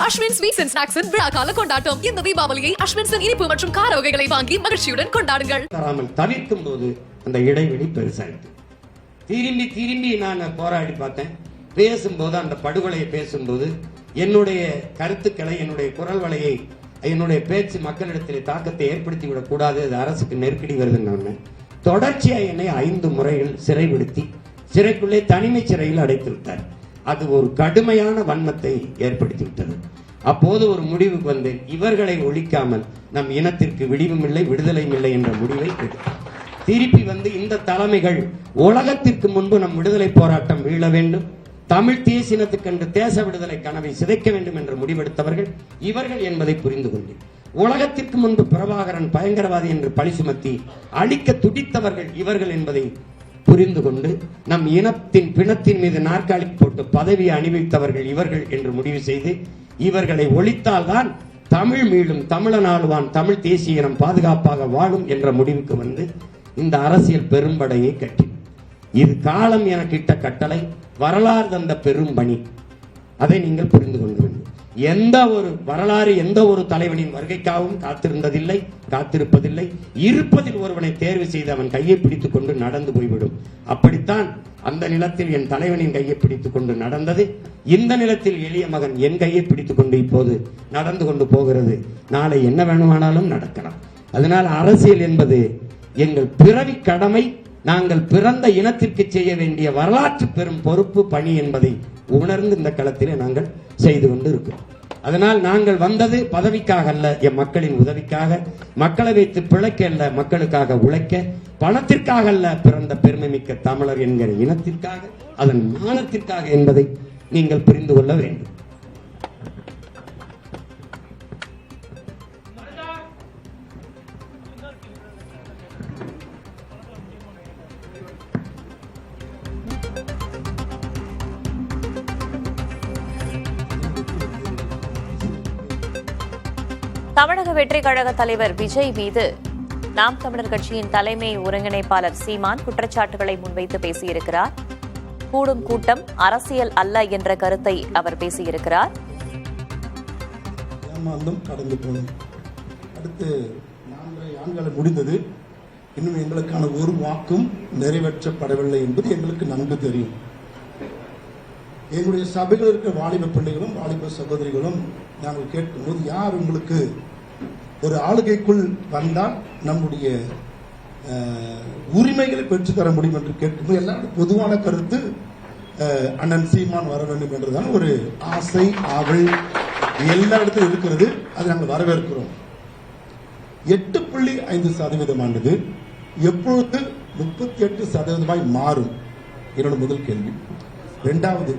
Ashwin sweets and ஸ்நாக்ஸின் விழா கால கொண்டாட்டம். இந்த தீபாவளியை அஸ்வின்ஸின் இனிப்பு மற்றும் கார வகைகளை வாங்கி மகிழ்ச்சியுடன் கொண்டாடுங்கள். தராமல் தவிர்க்கும் போது அந்த இடைவெளி பெருசாயிட்டு திரும்பி நான் போராடி பார்த்தேன். பேசும்போது அந்த படுகொலையை பேசும்போது என்னுடைய கருத்துக்களை, என்னுடைய குரல் வலையை, என்னுடைய பேச்சு மக்களிடத்தில் தாக்கத்தை ஏற்படுத்தி விடக் கூடாது, அது அரசுக்கு நெருக்கடி வருதுன்னு தொடர்ச்சியா என்னை 5 முறைகள் சிறைப்படுத்தி சிறைக்குள்ளே தனிமை சிறையில் அடைத்து விட்டார். அது ஒரு கடுமையான வன்மத்தை ஏற்படுத்தி விட்டது. அப்போது ஒரு முடிவுக்கு வந்து இவர்களை ஒழிக்காமல் நம் இனத்திற்கு விடிவும் இல்லை விடுதலையும் இல்லை என்ற முடிவை திருப்பி வந்து இந்த தலைமைகள் உலகத்திற்கு முன்பு நம் விடுதலை போராட்டம் வீழ வேண்டும், தமிழ் தேசினத்துக்கென்று தேச விடுதலை கனவை சிதைக்க வேண்டும் என்று முடிவெடுத்தவர்கள் இவர்கள் என்பதை புரிந்து கொண்டேன். உலகத்திற்கு முன்பு பிரபாகரன் பயங்கரவாதி என்று பழி சுமத்தி அழிக்க துடித்தவர்கள் இவர்கள் என்பதை புரிந்து கொண்டு நம் இனத்தின் பிணத்தின் மீது நாற்காலி போட்டு பதவியை அணிவித்தவர்கள் இவர்கள் என்று முடிவு செய்து இவர்களை ஒழித்தால்தான் தமிழ் மீளும், தமிழன் ஆளுவான், தமிழ் தேசிய இனம் பாதுகாப்பாக வாழும் என்ற முடிவுக்கு வந்து இந்த அரசியல் பெரும்படையை கட்டி, இது காலம் என கிட்ட கட்டளை, வரலாறு தந்த பெரும் பணி. அதை நீங்கள் புரிந்து கொள்ள வேண்டும். எந்த ஒரு வரலாறு எந்த ஒரு தலைவனின் வருகைக்காகவும் காத்திருந்ததில்லை, காத்திருப்பதில்லை. இருப்பதில் ஒருவனை தேர்வு செய்து அவன் கையை பிடித்துக் கொண்டு நடந்து போய்விடும். அப்படித்தான் அந்த நிலத்தில் என் தலைவனின் கையை பிடித்துக் கொண்டு நடந்தது. இந்த நிலத்தில் எளிய மகன் என் கையை பிடித்துக் கொண்டு இப்போது நடந்து கொண்டு போகிறது. நாளை என்ன வேணுமானாலும் நடக்கலாம். அதனால் அரசியல் என்பது எங்கள் பிறவி கடமை, நாங்கள் பிறந்த இனத்திற்கு செய்ய வேண்டிய வரலாற்று பெரும் பொறுப்பு பணி என்பதை உணர்ந்து இந்த களத்திலே நாங்கள் செய்து கொண்டு இருக்கிறோம். அதனால் நாங்கள் வந்தது பதவிக்காக அல்ல, என் மக்களின் உதவிக்காக, மக்களை வைத்து பிழைக்க அல்ல, மக்களுக்காக உழைக்க, பணத்திற்காக அல்ல, பிறந்த பெருமை மிக்க தமிழர் என்கிற இனத்திற்காக, அதன் மானத்திற்காக என்பதை நீங்கள் புரிந்து கொள்ள வேண்டும். தமிழக வெற்றி கழக தலைவர் விஜய் மீது நாம் தமிழர் கட்சியின் தலைமை ஒருங்கிணைப்பாளர் சீமான் குற்றச்சாட்டுகளை முன்வைத்து பேசியிருக்கிறார். கூடும் கூட்டம் அரசியல் அல்ல என்ற கருத்தை அவர் பேசியிருக்கிறார். கடந்து போனோம். அடுத்து 4 ஆண்டுகள் முடிந்தது. இன்னும் எங்களுக்கான ஒரு வாக்கும் நிறைவேற்றப்படவில்லை என்பது எங்களுக்கு நன்கு தெரியும். எங்களுடைய சபைகள் இருக்கிற வாலிப பிள்ளைகளும் வாலிப சகோதரிகளும் நாங்கள் கேட்கும்போது, யார் உங்களுக்கு ஒரு ஆளுகைக்குள் வந்தால் நம்முடைய உரிமைகளை பெற்றுத்தர முடியும் என்று கேட்கும்போது எல்லாரும் பொதுவான கருத்து அண்ணன் சீமான் வர வேண்டும் என்றுதான் ஒரு ஆசை, ஆவல் எல்லா இடத்திலும் இருக்கிறது. அதை நாங்கள் வரவேற்கிறோம். 8.5% எப்பொழுது 38% மாறும்? என்னோட முதல் கேள்வி. இரண்டாவது,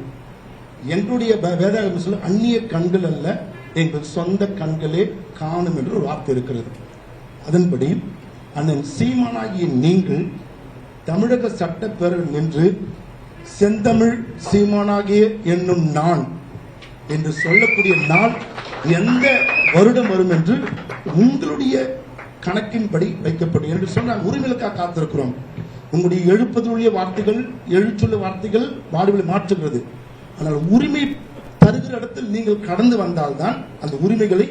எங்களுடைய வேதாகம் சொல்ல அந்நிய கண்கள் அல்ல, எங்கள் சொந்த கண்களே காணும் என்று ஒரு வார்த்தை இருக்கிறது. அதன்படி அண்ணன் சீமானாகிய நீங்கள் தமிழக சட்டப்பேரவை நின்று செந்தமிழ் சீமானாகிய என்னும் நான் என்று சொல்லக்கூடிய நாள் எந்த வருடம் வரும் என்று உங்களுடைய கணக்கின்படி வைக்கப்படும் என்று சொன்னால் உரிமைகளுக்காக காத்திருக்கிறோம். உங்களுடைய எழுப்பதுடைய வார்த்தைகள், எழுச்சுள்ள வார்த்தைகள் வாழ்வில் மாற்றுகிறது. ஆனால் உரிமை தருகிற இடத்தில் நீங்கள் கடந்து வந்தால்தான் அந்த உரிமைகளை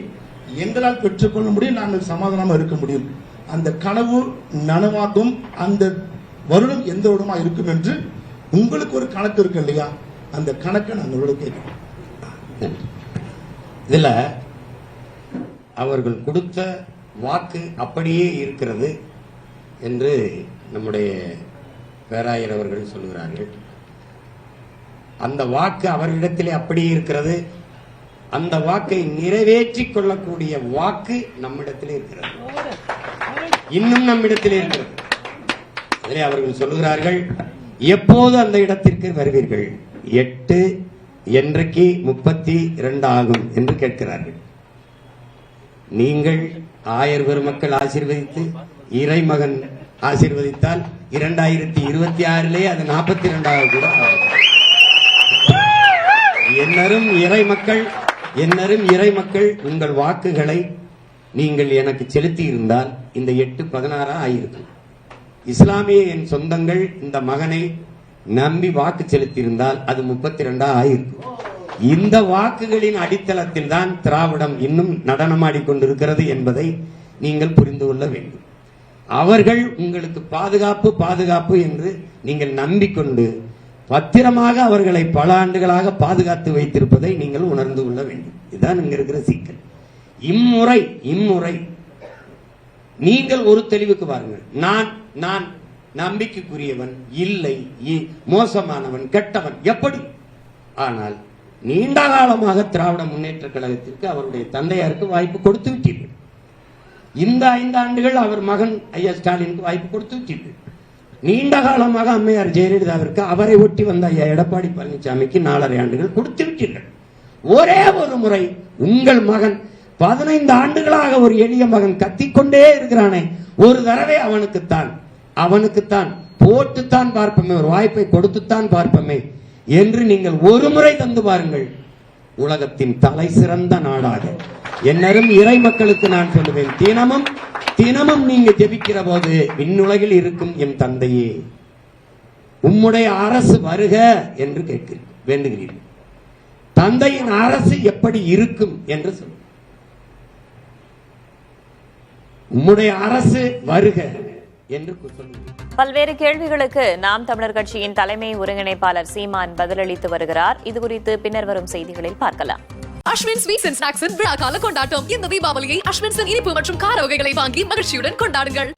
எங்களால் பெற்றுக்கொள்ள முடியும், நாங்கள் சமாதானமாக இருக்க முடியும். அந்த கனவு நனவாகும் அந்த வருடம் எந்த வருடமா இருக்கும் என்று உங்களுக்கு ஒரு கணக்கு இருக்கு இல்லையா? அந்த கணக்கை நாங்களோட கேட்கிறோம். இதுல அவர்கள் கொடுத்த வாக்கு அப்படியே இருக்கிறது என்று நம்முடைய பேராயர் அவர்கள் சொல்கிறார்கள். அந்த வாக்கு அவர்களிடத்திலே அப்படியே இருக்கிறது. அந்த வாக்கை நிறைவேற்றிக் கொள்ளக்கூடிய வாக்கு நம்மிடத்திலே இருக்கிறது, இன்னும் நம்மிடத்திலே இருக்கிறது. அதிலே அவர்கள் சொல்லுகிறார்கள், எப்போது அந்த இடத்திற்கு வருவீர்கள்? 8 என்றைக்கு 32 ஆகும் என்று கேட்கிறார்கள். நீங்கள் ஆயர் பெருமக்கள் ஆசீர்வதித்து இறைமகன் ஆசீர்வதித்தால் 2026 அது 42 கூட என்னரும் இறைமக்கள் உங்கள் வாக்குகளை நீங்கள் எனக்கு செலுத்தி இருந்தால் இந்த 8-16 ஆயிருக்கும். இஸ்லாமிய என் சொந்தங்கள் இந்த மகனை நம்பி வாக்கு செலுத்தியிருந்தால் அது 32 ஆயிருக்கும். இந்த வாக்குகளின் அடித்தளத்தில் தான் திராவிடம் இன்னும் நடனமாடிக் கொண்டிருக்கிறது என்பதை நீங்கள் புரிந்து கொள்ள வேண்டும். அவர்கள் உங்களுக்கு பாதுகாப்பு பாதுகாப்பு என்று நீங்கள் நம்பிக்கொண்டு பத்திரமாக அவர்களை பல ஆண்டுகளாக பாதுகாத்து வைத்திருப்பதை நீங்கள் உணர்ந்து கொள்ள வேண்டும். இதுதான் இங்க இருக்கிற சிக்கல். இம்முறை நீங்கள் ஒரு தெளிவுக்கு வாருங்கள். நான் நம்பிக்கைக்குரியவன் இல்லை, மோசமானவன், கெட்டவன் எப்படி? ஆனால் நீண்ட காலமாக திராவிட முன்னேற்ற கழகத்திற்கு அவருடைய தந்தையாருக்கு வாய்ப்பு கொடுத்து விட்டீர்கள். இந்த 5 ஆண்டுகள் அவர் மகன் ஐயா ஸ்டாலினுக்கு வாய்ப்பு கொடுத்து விட்டீர்கள். நீண்ட காலமாக அம்மையார் ஜெயலலிதாவிற்கு அவரை ஒட்டி வந்த ஐயா எடப்பாடி பழனிசாமிக்கு 4.5 ஆண்டுகள் கொடுத்து விட்டீர்கள். ஒரே ஒரு முறை உங்கள் மகன் 15 ஆண்டுகளாக ஒரு எளிய மகன் கத்திக்கொண்டே இருக்கிறானே, ஒரு தடவை அவனுக்குத்தான் போட்டுத்தான் பார்ப்போமே, ஒரு வாய்ப்பை கொடுத்துத்தான் பார்ப்போமே என்று நீங்கள் ஒரு முறை தந்து பாருங்கள். உலகத்தின் தலை சிறந்த நாடாக என்னரும் இறை மக்களுக்கு நான் சொல்லுவேன், தினமும் நீங்க ஜெபிக்கிற போது விண்ணுலகில் இருக்கும் என் தந்தையே உம்முடைய அரசு வருக என்று வேண்டுகிறீர்கள். தந்தையின் அரசு எப்படி இருக்கும் என்று சொல்லுங்க. உம்முடைய அரசு வருக என்று சொல்லுங்க. பல்வேறு கேள்விகளுக்கு நாம் தமிழர் கட்சியின் தலைமை ஒருங்கிணைப்பாளர் சீமான் பதிலளித்து வருகிறார். இதுகுறித்து பின்னர் வரும் செய்திகளில் பார்க்கலாம். அஸ்வின் ஸ்வீட்ஸ் அண்ட் ஸ்நாக்ஸின் விழா கால கொண்டாட்டம். இந்த தீபாவளியை அஸ்வின்ஸின் இனிப்பு மற்றும் கார வகைகளை வாங்கி மகிழ்ச்சியுடன் கொண்டாடுங்கள்.